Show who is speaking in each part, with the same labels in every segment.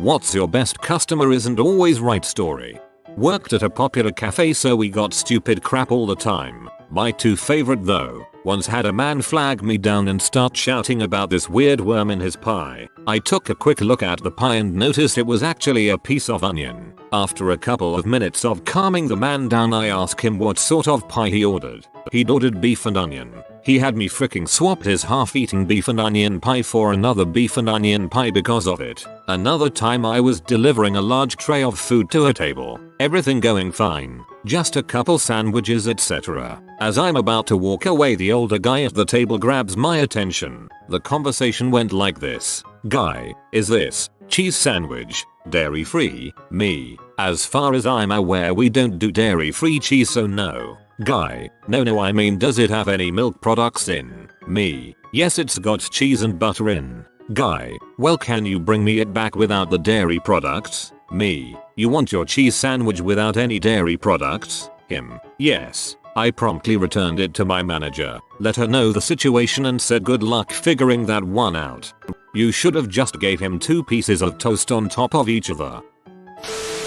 Speaker 1: What's your best customer isn't always right story? Worked at a popular cafe, so we got stupid crap all the time. My two favorite though, once had a man flag me down and start shouting about this weird worm in his pie. I took a quick look at the pie and noticed it was actually a piece of onion. After a couple of minutes of calming the man down, I asked him what sort of pie he ordered. He'd ordered beef and onion. He had me freaking swap his half-eaten beef and onion pie for another beef and onion pie because of it. Another time I was delivering a large tray of food to a table. Everything going fine. Just a couple sandwiches, etc. As I'm about to walk away, the older guy at the table grabs my attention. The conversation went like this. Guy, is this cheese sandwich dairy free? Me, as far as I'm aware we don't do dairy free cheese, so no. Guy, no, I mean, does it have any milk products in? Me, yes, it's got cheese and butter in. Guy, well, can you bring me it back without the dairy products? Me, you want your cheese sandwich without any dairy products? Him, yes. I promptly returned it to my manager, let her know the situation and said good luck figuring that one out. You should have just gave him 2 pieces of toast on top of each other.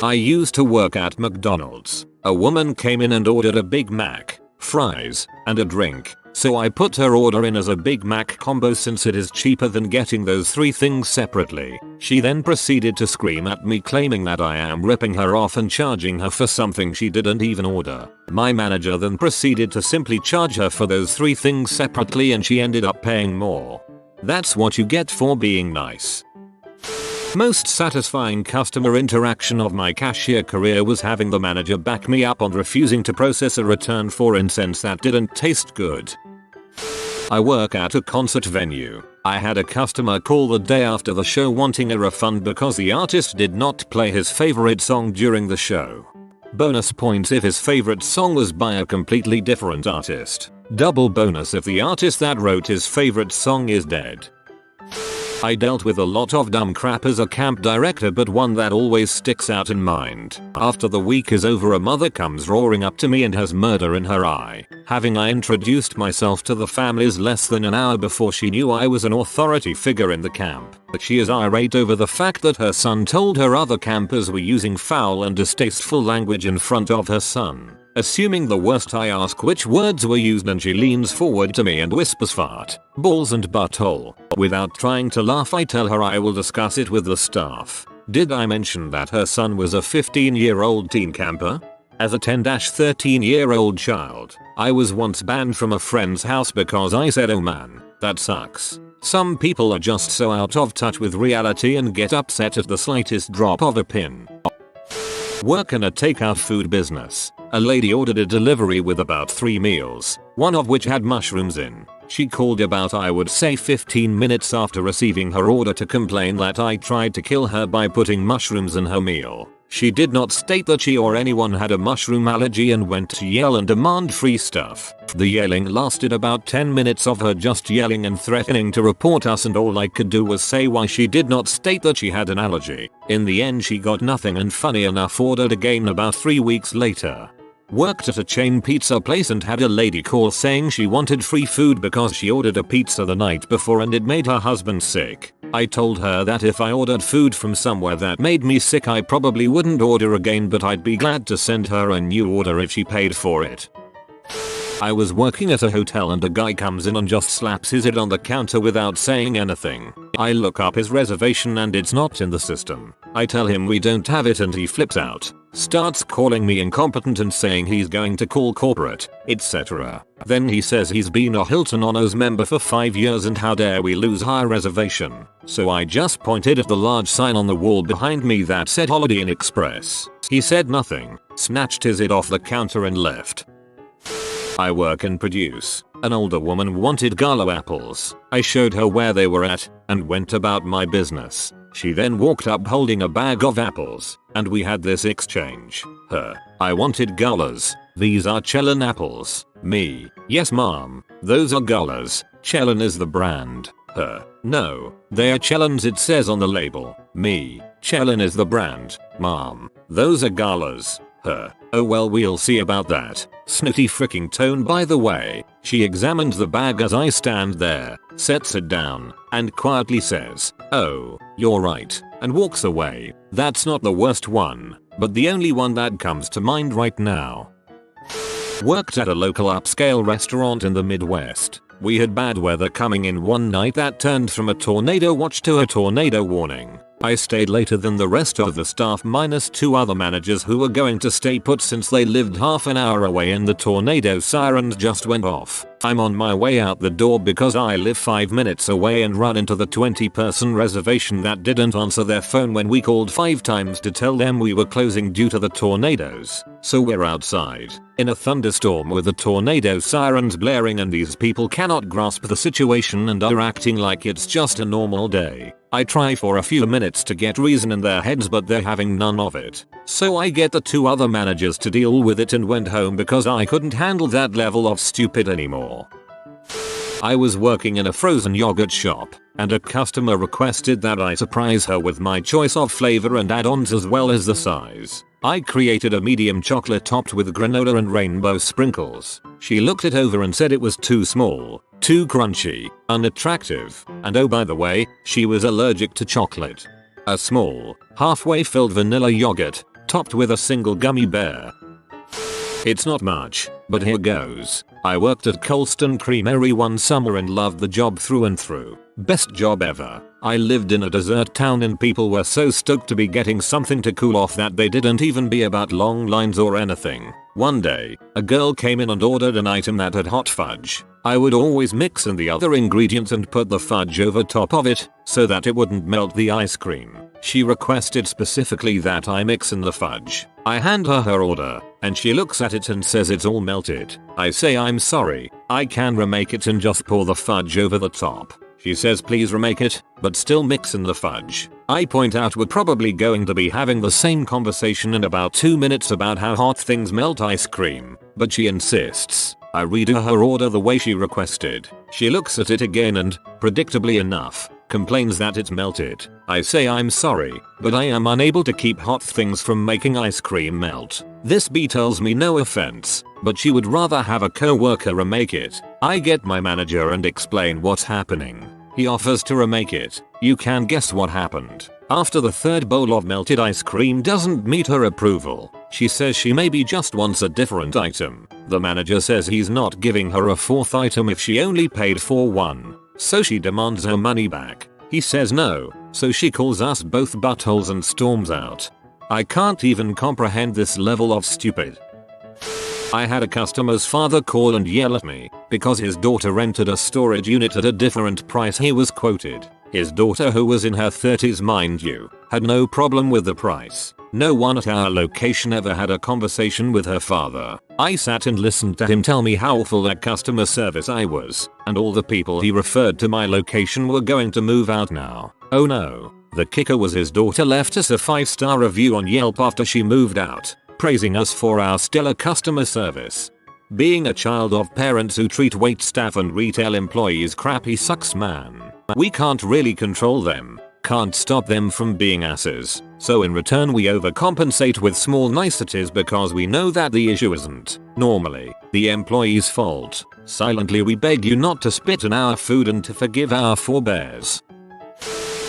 Speaker 1: I used to work at McDonald's. A woman came in and ordered a Big Mac, fries, and a drink. So I put her order in as a Big Mac combo since it is cheaper than getting those 3 things separately. She then proceeded to scream at me, claiming that I am ripping her off and charging her for something she didn't even order. My manager then proceeded to simply charge her for those 3 things separately, and she ended up paying more. That's what you get for being nice. Most satisfying customer interaction of my cashier career was having the manager back me up on refusing to process a return for incense that didn't taste good. I work at a concert venue. I had a customer call the day after the show wanting a refund because the artist did not play his favorite song during the show. Bonus points if his favorite song was by a completely different artist. Double bonus if the artist that wrote his favorite song is dead. I dealt with a lot of dumb crap as a camp director, but one that always sticks out in mind. After the week is over, a mother comes roaring up to me and has murder in her eye. Having I introduced myself to the families less than an hour before she knew I was an authority figure in the camp. She is irate over the fact that her son told her other campers were using foul and distasteful language in front of her son. Assuming the worst, I ask which words were used and she leans forward to me and whispers fart, balls and butthole. Without trying to laugh, I tell her I will discuss it with the staff. Did I mention that her son was a 15-year-old teen camper? As a 10-13-year-old child, I was once banned from a friend's house because I said, "Oh man, that sucks." Some people are just so out of touch with reality and get upset at the slightest drop of a pin. Work in a takeout food business. A lady ordered a delivery with about 3 meals, one of which had mushrooms in. She called about, I would say, 15 minutes after receiving her order to complain that I tried to kill her by putting mushrooms in her meal. She did not state that she or anyone had a mushroom allergy and went to yell and demand free stuff. The yelling lasted about 10 minutes of her just yelling and threatening to report us, and all I could do was say why she did not state that she had an allergy. In the end she got nothing and funny enough ordered again about 3 weeks later. Worked at a chain pizza place and had a lady call saying she wanted free food because she ordered a pizza the night before and it made her husband sick. I told her that if I ordered food from somewhere that made me sick, I probably wouldn't order again, but I'd be glad to send her a new order if she paid for it. I was working at a hotel and a guy comes in and just slaps his head on the counter without saying anything. I look up his reservation and it's not in the system. I tell him we don't have it and he flips out. Starts calling me incompetent and saying he's going to call corporate, etc. Then he says he's been a Hilton Honors member for 5 years and how dare we lose our reservation. So I just pointed at the large sign on the wall behind me that said Holiday Inn Express. He said nothing, snatched his head off the counter and left. I work and produce. An older woman wanted gala apples. I showed her where they were at and went about my business. She then walked up holding a bag of apples, and we had this exchange. Her, I wanted galas. These are Chellan apples. Me, yes ma'am, those are galas. Chellan is the brand. Her, no, they are Chellans, it says on the label. Me, Chellan is the brand, ma'am, those are galas. Her, oh well, we'll see about that. Snooty freaking tone by the way. She examines the bag as I stand there, sets it down, and quietly says, "Oh, you're right," and walks away. That's not the worst one, but the only one that comes to mind right now. Worked at a local upscale restaurant in the Midwest. We had bad weather coming in one night that turned from a tornado watch to a tornado warning. I stayed later than the rest of the staff minus 2 other managers who were going to stay put since they lived half an hour away and the tornado sirens just went off. I'm on my way out the door because I live 5 minutes away and run into the 20-person reservation that didn't answer their phone when we called 5 times to tell them we were closing due to the tornadoes. So we're outside in a thunderstorm with the tornado sirens blaring and these people cannot grasp the situation and are acting like it's just a normal day. I try for a few minutes to get reason in their heads but they're having none of it. So I get the 2 other managers to deal with it and went home because I couldn't handle that level of stupid anymore. I was working in a frozen yogurt shop, and a customer requested that I surprise her with my choice of flavor and add-ons as well as the size. I created a medium chocolate topped with granola and rainbow sprinkles. She looked it over and said it was too small, too crunchy, unattractive, and oh by the way, she was allergic to chocolate. A small, halfway filled vanilla yogurt, topped with a single gummy bear. It's not much, but here goes. I worked at Colston Creamery one summer and loved the job through and through. Best job ever. I lived in a desert town and people were so stoked to be getting something to cool off that they didn't even be about long lines or anything. One day, a girl came in and ordered an item that had hot fudge. I would always mix in the other ingredients and put the fudge over top of it so that it wouldn't melt the ice cream. She requested specifically that I mix in the fudge. I hand her order, and she looks at it and says it's all melted. I say I'm sorry, I can remake it and just pour the fudge over the top. She says please remake it, but still mix in the fudge. I point out we're probably going to be having the same conversation in about 2 minutes about how hot things melt ice cream, but she insists. I redo her order the way she requested. She looks at it again and, predictably enough, complains that it's melted. I say I'm sorry, but I am unable to keep hot things from making ice cream melt. This bee tells me no offense, but she would rather have a co-worker remake it. I get my manager and explain what's happening. He offers to remake it. You can guess what happened. After the 3rd bowl of melted ice cream doesn't meet her approval, she says she maybe just wants a different item. The manager says he's not giving her a 4th item if she only paid for 1. So she demands her money back. He says no, so she calls us both buttholes and storms out. I can't even comprehend this level of stupid. I had a customer's father call and yell at me because his daughter rented a storage unit at a different price he was quoted. His daughter, who was in her 30s mind you, had no problem with the price. No one at our location ever had a conversation with her father. I sat and listened to him tell me how awful at customer service I was, and all the people he referred to my location were going to move out now. Oh no. The kicker was his daughter left us a 5-star review on Yelp after she moved out, praising us for our stellar customer service. Being a child of parents who treat waitstaff and retail employees crappy sucks, man. We can't really control them, can't stop them from being asses, so in return we overcompensate with small niceties because we know that the issue isn't normally the employee's fault. Silently we beg you not to spit in our food and to forgive our forebears.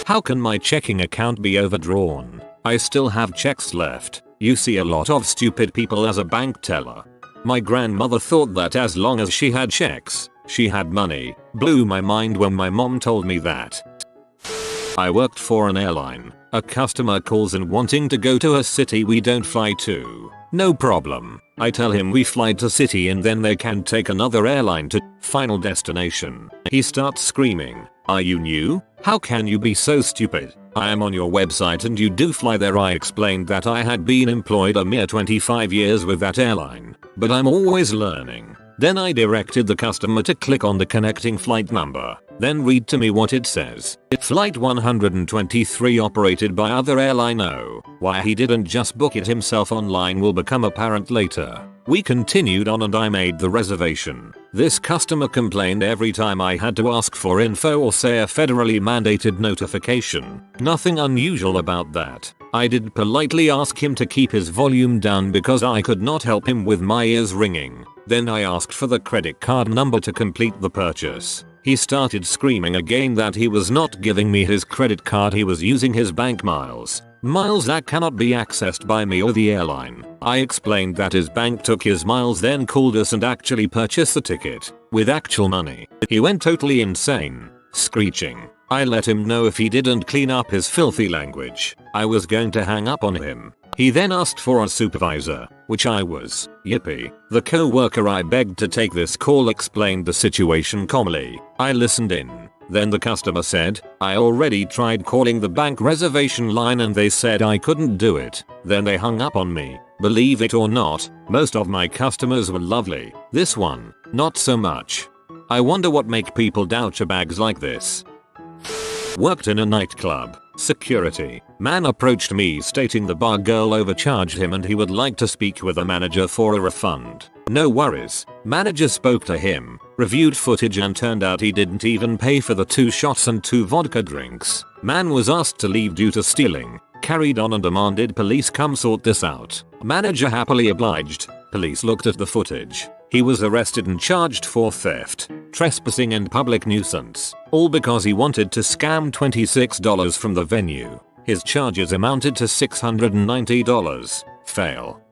Speaker 1: How can my checking account be overdrawn? I still have checks left. You see a lot of stupid people as a bank teller. My grandmother thought that as long as she had checks, she had money. Blew my mind when my mom told me that. I worked for an airline. A customer calls in wanting to go to a city we don't fly to. No problem. I tell him we fly to city and then they can take another airline to final destination. He starts screaming, "Are you new? How can you be so stupid? I am on your website and you do fly there." I explained that I had been employed a mere 25 years with that airline, but I'm always learning. Then I directed the customer to click on the connecting flight number, then read to me what it says. Flight 123 operated by other airline. Oh, why he didn't just book it himself online will become apparent later. We continued on and I made the reservation. This customer complained every time I had to ask for info or say a federally mandated notification. Nothing unusual about that. I did politely ask him to keep his volume down because I could not help him with my ears ringing. Then I asked for the credit card number to complete the purchase. He started screaming again that he was not giving me his credit card, he was using his bank miles. Miles that cannot be accessed by me or the airline. I explained that his bank took his miles, then called us and actually purchased the ticket with actual money. He went totally insane, screeching. I let him know if he didn't clean up his filthy language, I was going to hang up on him. He then asked for a supervisor, which I was. Yippee. The co-worker I begged to take this call explained the situation calmly. I listened in. Then the customer said, I already tried calling the bank reservation line and they said I couldn't do it. Then they hung up on me. Believe it or not, most of my customers were lovely. This one, not so much. I wonder what make people douchebags like this. Worked in a nightclub. Security. Man approached me stating the bar girl overcharged him and he would like to speak with a manager for a refund. No worries. Manager spoke to him, reviewed footage and turned out he didn't even pay for the 2 shots and 2 vodka drinks. Man was asked to leave due to stealing. Carried on and demanded police come sort this out. Manager happily obliged. Police looked at the footage. He was arrested and charged for theft, trespassing and public nuisance, all because he wanted to scam $26 from the venue. His charges amounted to $690. Fail.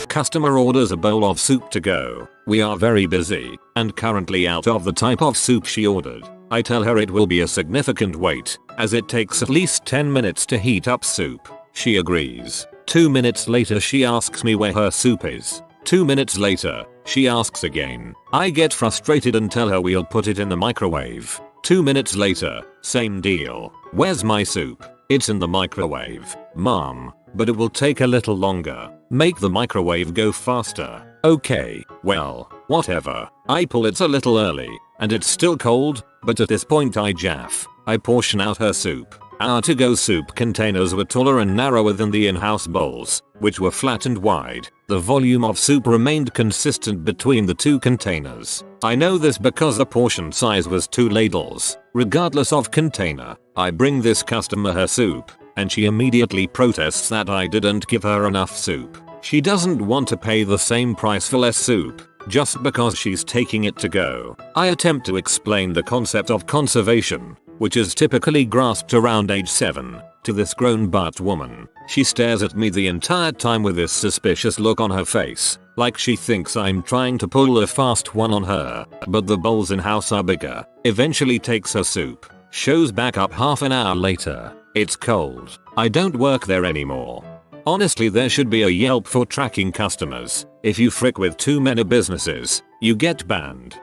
Speaker 1: Customer orders a bowl of soup to go. We are very busy and currently out of the type of soup she ordered. I tell her it will be a significant wait, as it takes at least 10 minutes to heat up soup. She agrees. 2 minutes later she asks me where her soup is. 2 minutes later, she asks again. I get frustrated and tell her we'll put it in the microwave. 2 minutes later, same deal. Where's my soup? It's in the microwave, Mom, but it will take a little longer. Make the microwave go faster. Okay, well, whatever. I pull it's a little early, and it's still cold, but at this point I jaff. I portion out her soup. Our to-go soup containers were taller and narrower than the in-house bowls, which were flat and wide. The volume of soup remained consistent between the 2 containers. I know this because the portion size was 2 ladles, regardless of container. I bring this customer her soup, and she immediately protests that I didn't give her enough soup. She doesn't want to pay the same price for less soup, just because she's taking it to go. I attempt to explain the concept of conservation, which is typically grasped around age 7, to this grown-butt woman. She stares at me the entire time with this suspicious look on her face, like she thinks I'm trying to pull a fast one on her. But the bowls in-house are bigger. Eventually takes her soup. Shows back up half an hour later. It's cold. I don't work there anymore. Honestly, there should be a Yelp for tracking customers. If you frick with too many businesses, you get banned.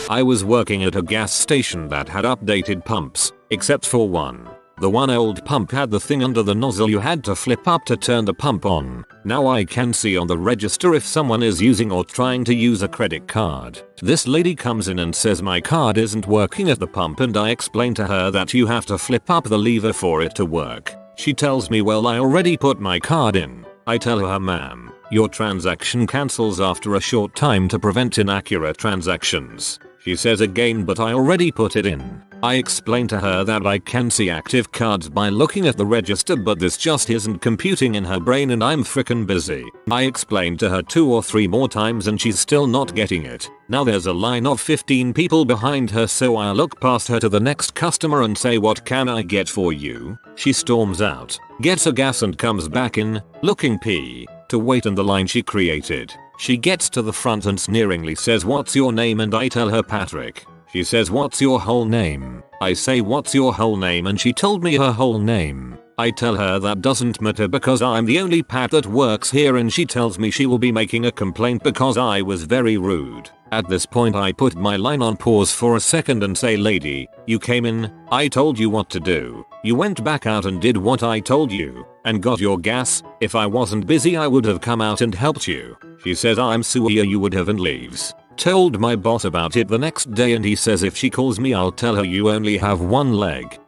Speaker 1: I was working at a gas station that had updated pumps, except for one. The one old pump had the thing under the nozzle you had to flip up to turn the pump on. Now I can see on the register if someone is using or trying to use a credit card. This lady comes in and says my card isn't working at the pump, and I explain to her that you have to flip up the lever for it to work. She tells me, well, I already put my card in. I tell her, ma'am, your transaction cancels after a short time to prevent inaccurate transactions. She says again, but I already put it in. I explain to her that I can see active cards by looking at the register, but this just isn't computing in her brain and I'm frickin' busy. I explained to her 2 or 3 more times and she's still not getting it. Now there's a line of 15 people behind her, so I look past her to the next customer and say, what can I get for you? She storms out, gets a gas and comes back in, looking to wait in the line she created. She gets to the front and sneeringly says, what's your name? And I tell her, Patrick. She says, what's your whole name? I say, what's your whole name? And she told me her whole name. I tell her that doesn't matter because I'm the only Pat that works here, and she tells me she will be making a complaint because I was very rude. At this point I put my line on pause for a second and say, lady, you came in, I told you what to do. You went back out and did what I told you, and got your gas. If I wasn't busy I would have come out and helped you. She says, I'm sorry you would have, and leaves. Told my boss about it the next day and he says if she calls me I'll tell her you only have one leg.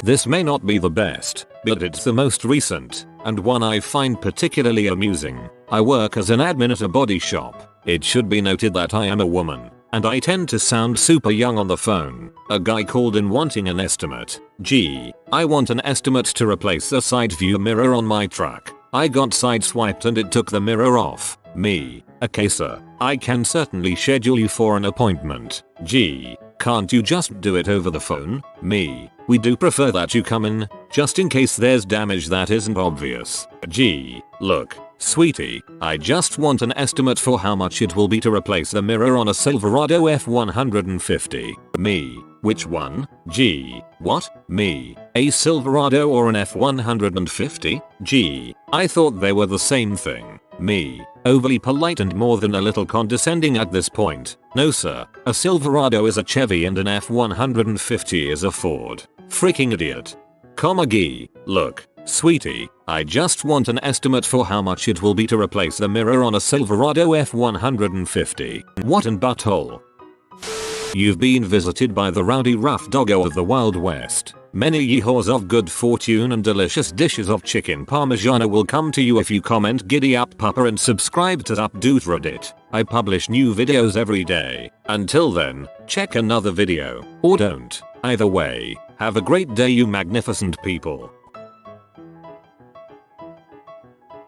Speaker 1: This may not be the best, but it's the most recent, and one I find particularly amusing. I work as an admin at a body shop. It should be noted that I am a woman, and I tend to sound super young on the phone. A guy called in wanting an estimate. Gee, I want an estimate to replace the side view mirror on my truck. I got sideswiped and it took the mirror off me. Okay sir, I can certainly schedule you for an appointment. G. Can't you just do it over the phone? Me. We do prefer that you come in, just in case there's damage that isn't obvious. G. Look, sweetie, I just want an estimate for how much it will be to replace the mirror on a Silverado F150. Me. Which one? G. What? Me. A Silverado or an F150? G. I thought they were the same thing. Me. Overly polite and more than a little condescending at this point. No sir, a Silverado is a Chevy and an F150 is a Ford. Freaking idiot. G. Look, sweetie, I just want an estimate for how much it will be to replace the mirror on a Silverado F150. What in butthole? You've been visited by the rowdy rough doggo of the Wild West. Many yeehaws of good fortune and delicious dishes of chicken parmigiana will come to you if you comment giddy up papa and subscribe to Updoot Reddit. I publish new videos every day. Until then, check another video, or don't. Either way, have a great day you magnificent people.